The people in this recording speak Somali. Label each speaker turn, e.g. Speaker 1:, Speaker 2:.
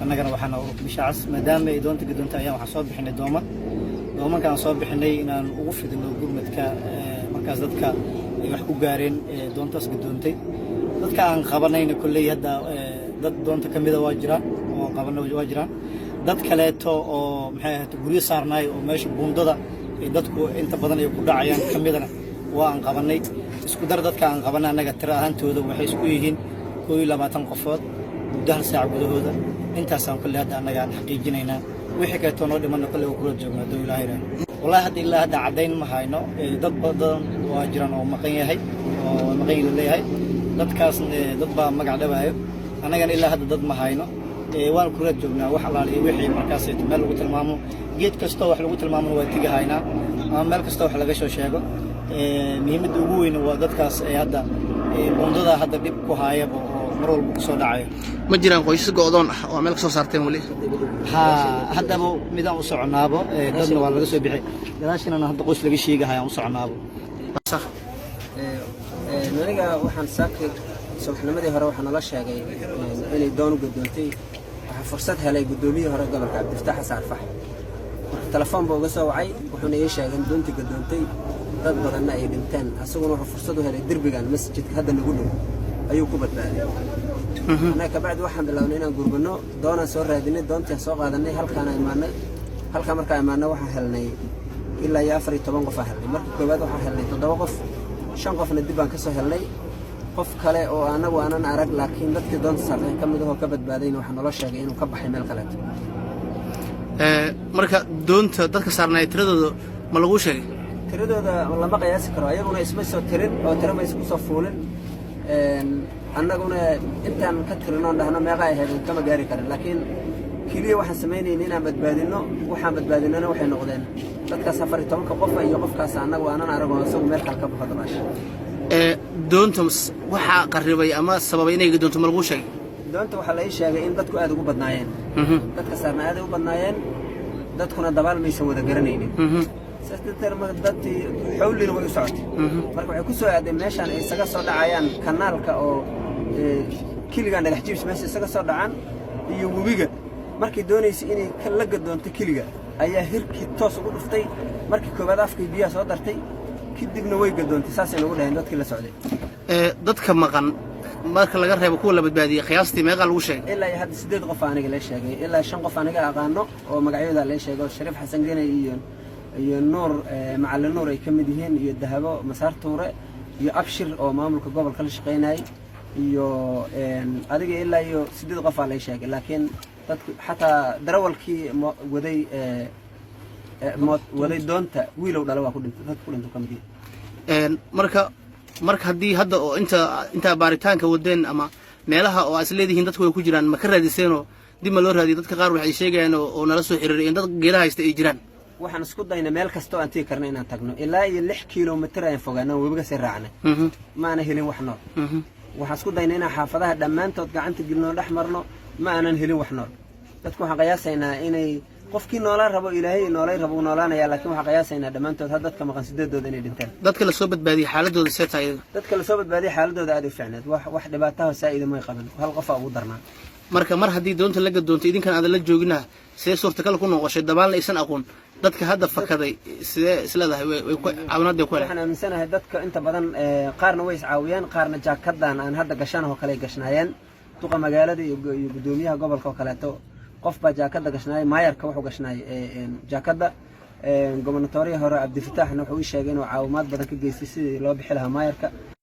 Speaker 1: annagana waxaana bishaas maadaama ay doonta gadoonta ayaan waxaan soo bixinay doomankaan soo bixinay inaan ugu fidino gurmadka markaas dadka ay wax ku gaareen doontaas gadoontay dadka aan qabanayna kulley hadda dad doonta kamida waa jiraan oo qabanay waa jiraan dad kaleeto oo maxay ahayd guriga saarnay oo meesha buundada ay dadku inta badan ay ku dhacayaan kamidana waa aan qabanay isku dar dadka aan qabanay anaga tira ahaantooda waxay isku yihiin 22 qofood muddo hal saac gudahooda intaasaan kulley hadda anaga aan xaqiijinaynaa wixii kaleeto noo dhimanna kulley waa kula joognaa doo ilaahay والله هذا إلا هذا عدين مهاينو ضد بدن واجران أو مقيني أو مقين اللي هاي ضد كاس ضد با مقعدة بايو أنا قال إلا هذا ضد مهاينو وان كل جبنا وحلال وحي مركز مال وقت المامو جيت كستوح لوقت المامو واتجاه هاينا مال كستوح لقيش وشيء مهم الدوين وضد كاس هذا بندودا هذا بيبكو هاي مرول بقصود عايو
Speaker 2: مجران قويس قاضون وعملك صو صارتين ولي
Speaker 1: هذا مو ميدان وصعنابو ددنا waa laga soo bixay gadaashina hadda qoys laga sheegahay aan soconaabo
Speaker 3: صح aniga waxaan saakay subaxnimadii hore waxaan la sheegay inay doon u gadoontay waxa fursad helay gudoomiyihii hore gobolka Cabdifataax Xasan Fax telefoon buu uga soo wacay wuxuuna ii sheegay in doontii gadoontay dad badan ay dhinteen asaguna wuxuu fursad u helay derbigan masjidka hadda lagu dhow ayuu ku badbaaday أنا كبعد واحد باللونين قربنا دونا سور هذين دون تسوق هذا الني هل كان إيماننا هل كان مركا إيماننا واحد هلني إلا يافري طبعا قف هلني مركا كبعد واحد هلني تدوقف شان قف ندبان كسر هلني قف كله وأنا نعرف لكن بس دون صار كم ده هو كبد بعدين وحنا لا شاقين وكبح حمل كلات
Speaker 2: مركا دون تذكر صارنا يتردد ملقوش شيء
Speaker 3: تردد والله ما قياس كرايه ونا اسمه سو ترد أو ترى ما اسمه صفولن annaguna intaan ka tirino dhahna meeqa ay heleen kama gaari karin laakiin kaliya waxaan sameeynay inaan badbaadino waxay noqdeen dadka 12 qof iyo qofkaas annagu aanan arago isagu meel kale ka baxdo baash
Speaker 2: doonta waxa qarribay ama sababay inay doonto ma lagu sheegay
Speaker 3: doonta waxa la sheegay in dadku aad ugu badnaayeen dadka saarna aad ugu badnaayeen dadkuna dabaal maysan wada garanaynin سأستمر مدتي حولي نوع سعد. مركب يكون سعد ماشان إستقص صار عيان كنال كأو كل جانا الحجيب سماس إستقص صار عن يوميجا مركب دوني إني كلجة دون تكلجة أيه هيرك توس وقول فتي مركب كبار أفكي بيا صادرتي كده بنوي جدون تساس نقول هندات كلا سعودي.
Speaker 2: ضد كم مكان مركب لقرها بكون لبدبادية خياستي ما قال وشيء.
Speaker 3: إلا يهد سديد غفاني قال إيش شيء إلا شن غفاني قال أغانو ومقعود على إيش شيء قال الشريف حسن جينا يجون. النور مع النور يكمديهن يذهبوا مسار طورة يأبشر أو مامل كقبل كل شقيناي أديك إلا سديد غفا على شيء لكن حتى درول كي ودي دونتا ويلو دلوا كلهم كمدي
Speaker 2: مرك هدي هذا أنت باريتان كودين أما مالها أو أسليدي هندت كوي كجران مكرر ديسينو دي ملور هذه دت كقار وحي شيء يعني ونرسو حريرين دت جيلها يستأجران
Speaker 3: waxaan isku daynaa meel kasto aan tii karnay inaan tagno ilaa 6 kiiloomitir ayaan fogaano webiga si raacnay maana helin wax nool waxaan isku daynaa inaan xaafadaha dhamaantood gacanta gelino dhaxmarno ma aanan helin wax nool dadku waxaan qiyaasaynaa inay qofkii noolaan rabo ilaahay noolay rabo noolaanaya laakiin waxaan qiyaasaynaa dhamaantood had dadka maqan sideedooda inay dhintaan
Speaker 2: dadka la soo badbaadiyay xaaladooda seetay
Speaker 3: dadka la soo badbaadiyay xaaladooda aad u fiicneed wax dhibaato ah saaido ma qaban hal qof ugu darnaa
Speaker 2: mar haddii doonta la gadoonto idinkan aad la joogina sidee suurtagal ku noqoshay dabaalna aysan aqoon dadka hadda fakaday sidee isleedahay way ku caawinaad ku
Speaker 3: waxaan aaminsanahay dadka inta badan qaarna way is caawiyeen qaarna jaakadan aan hadda gashanaho kale gashnaayeen duqa magaalada iyo gudoomiyaha gobolka kale qof baa jaakada gashnaay maayarka wuxuu gashnaay jaakada gobernatooriyaha hore Cabdifataaxna wuxuu sheegay inuu caawimaad badan ka geystay sidii loo bixi lahaa maayarka